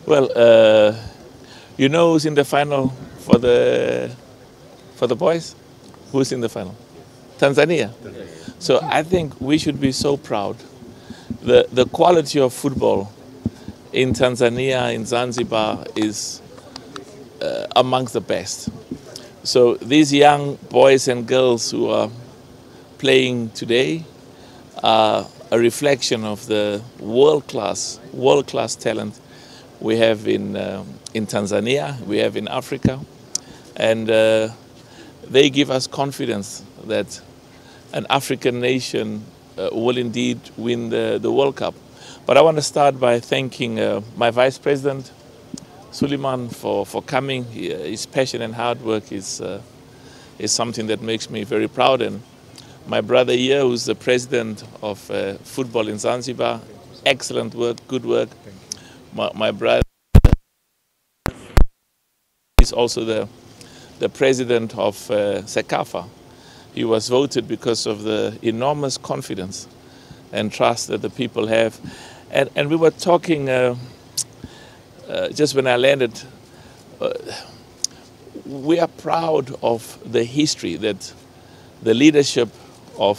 Well, you know who's in the final for the boys? Who's in the final? Tanzania. So I think we should be so proud. The quality of football in Tanzania, in Zanzibar, is amongst the best. So these young boys and girls who are playing today are a reflection of the world-class talent we have in Tanzania, we have in Africa, and they give us confidence that an African nation will indeed win the World Cup. But I want to start by thanking my Vice President, Suleiman, for coming. His passion and hard work is something that makes me very proud. And my brother here, who's the president of football in Zanzibar, excellent work, good work. My brother is also the president of CECAFA. He was voted because of the enormous confidence and trust that the people have. And we were talking just when I landed, we are proud of the history that the leadership of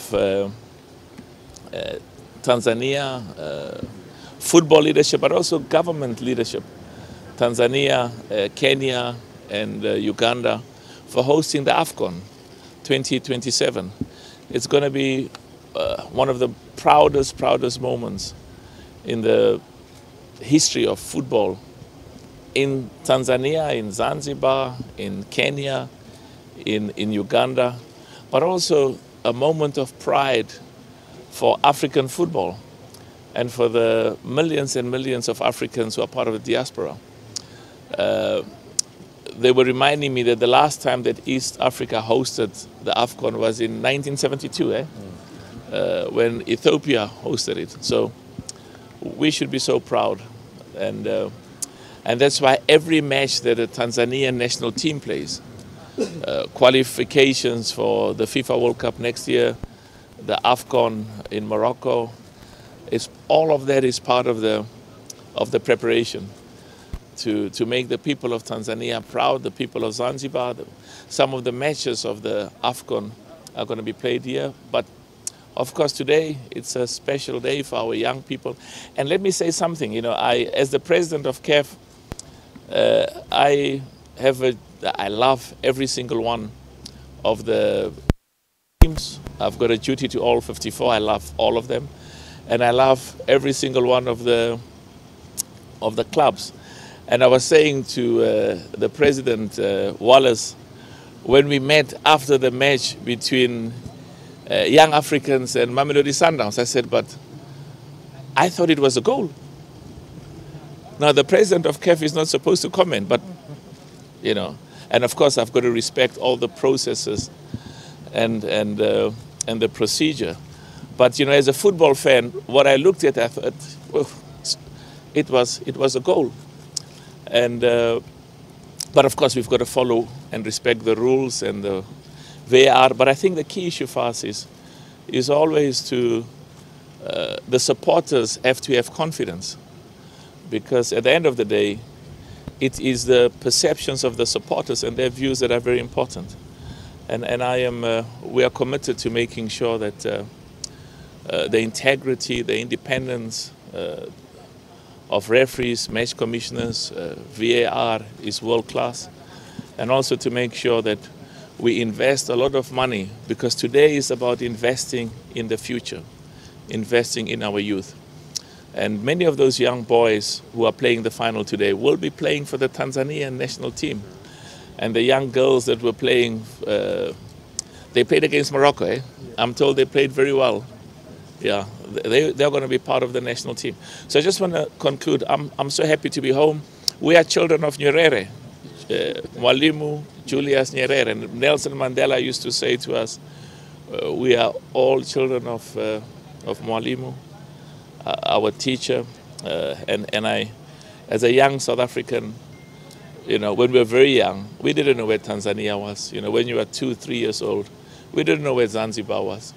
Tanzania, football leadership, but also government leadership, Tanzania, Kenya, and Uganda, for hosting the AFCON 2027. It's going to be one of the proudest moments in the history of football in Tanzania, in Zanzibar, in Kenya, in Uganda, but also a moment of pride for African football and for the millions and millions of Africans who are part of the diaspora. They were reminding me that the last time that East Africa hosted the AFCON was in 1972, when Ethiopia hosted it. So we should be so proud. And that's why every match that the Tanzanian national team plays, qualifications for the FIFA World Cup next year, the AFCON in Morocco, all of that is part of the preparation to make the people of Tanzania proud, the people of Zanzibar. Some of the matches of the AFCON are going to be played here. But of course, today it's a special day for our young people. And let me say something. You know, as the president of CAF, I love every single one of the teams. I've got a duty to all 54. I love all of them, and I love every single one of the clubs. And I was saying to the president, Wallace, when we met after the match between Young Africans and Mamelodi Sundowns, I said, but I thought it was a goal. Now, the president of CAF is not supposed to comment, but, you know, and of course I've got to respect all the processes and the procedure. But, you know, as a football fan, what I looked at, I thought, well, it was a goal. And but of course we've got to follow and respect the rules and the VAR. But I think the key issue for us is always to the supporters have to have confidence, because at the end of the day, it is the perceptions of the supporters and their views that are very important. And we are committed to making sure that the integrity, the independence of referees, match commissioners, VAR is world class, and also to make sure that we invest a lot of money, because today is about investing in the future, investing in our youth. And many of those young boys who are playing the final today will be playing for the Tanzanian national team. And the young girls that were playing, they played against Morocco. I'm told they played very well. Yeah, they're going to be part of the national team. So I just want to conclude. I'm so happy to be home. We are children of Nyerere, Mwalimu Julius Nyerere. And Nelson Mandela used to say to us, we are all children of Mwalimu, our teacher. And I, as a young South African, you know, when we were very young, we didn't know where Tanzania was. You know, when you were 2, 3 years old, we didn't know where Zanzibar was.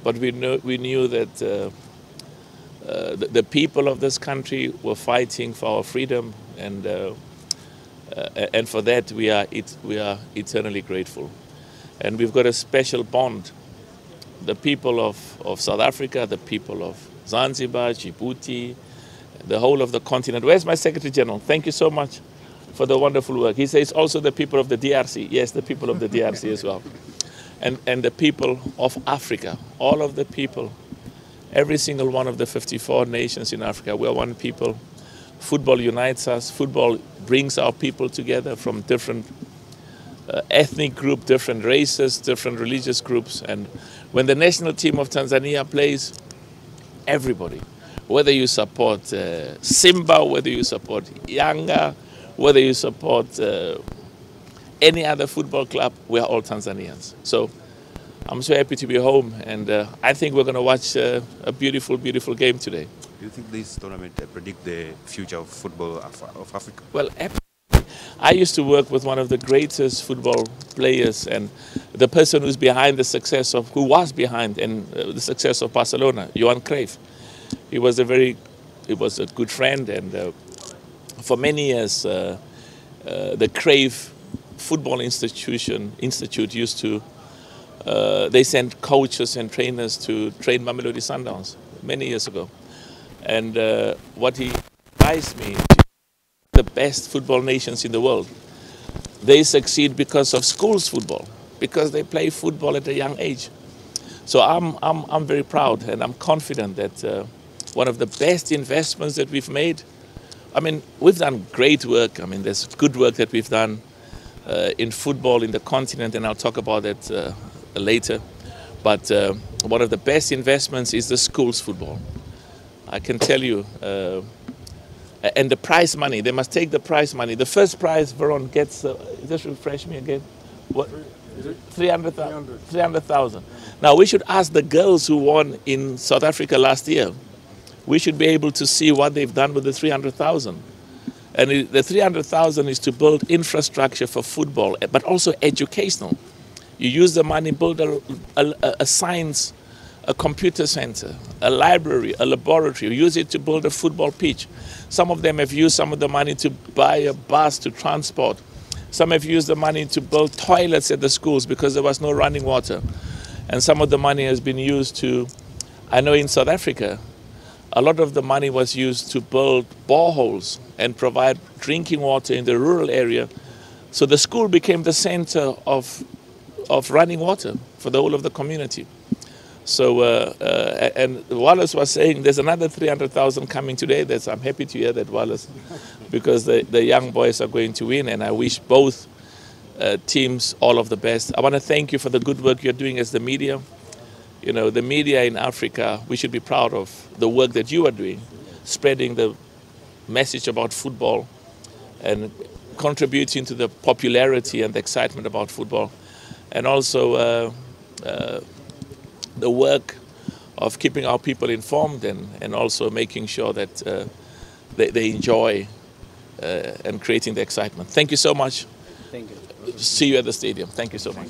But we knew that the people of this country were fighting for our freedom, and for that we are eternally grateful. And we've got a special bond. The people of South Africa, the people of Zanzibar, Djibouti, the whole of the continent. Where's my Secretary General? Thank you so much for the wonderful work. He says also the people of the DRC. Yes, the people of the DRC as well. And the people of Africa, all of the people, every single one of the 54 nations in Africa. We are one people. Football unites us. Football brings our people together from different ethnic groups, different races, different religious groups. And when the national team of Tanzania plays, everybody, whether you support Simba, whether you support Yanga, whether you support any other football club, we are all Tanzanians. So I'm so happy to be home, and I think we're going to watch a beautiful, beautiful game today. Do you think this tournament predict the future of football of Africa? Well, I used to work with one of the greatest football players, and the person who's behind the success of, who was behind the success of Barcelona, Johan Cruyff. He was a good friend, and for many years, the Cruyff Football Institute used to, they sent coaches and trainers to train Mamelodi Sundowns many years ago. And what he advised me, the best football nations in the world, they succeed because of schools football, because they play football at a young age. So I'm very proud, and I'm confident that one of the best investments that we've made, I mean, we've done great work. I mean, there's good work that we've done in football in the continent, and I'll talk about that later. But one of the best investments is the schools football. I can tell you, and the prize money, they must take the prize money. The first prize, Veron gets, just refresh me again, what? 300,000. Now, we should ask the girls who won in South Africa last year. We should be able to see what they've done with the 300,000. And the 300,000 is to build infrastructure for football, but also educational. You use the money, build a science, a computer center, a library, a laboratory. You use it to build a football pitch. Some of them have used some of the money to buy a bus to transport. Some have used the money to build toilets at the schools because there was no running water. And some of the money has been used to, I know in South Africa, a lot of the money was used to build boreholes and provide drinking water in the rural area. So the school became the center of running water for the whole of the community. So, and Wallace was saying there's another 300,000 coming today. I'm happy to hear that, Wallace, because the young boys are going to win, and I wish both teams all of the best. I want to thank you for the good work you're doing as the media. You know, the media in Africa, we should be proud of the work that you are doing, spreading the message about football and contributing to the popularity and the excitement about football. And also the work of keeping our people informed and also making sure that they enjoy and creating the excitement. Thank you so much. Thank you. See you at the stadium. Thank you so much.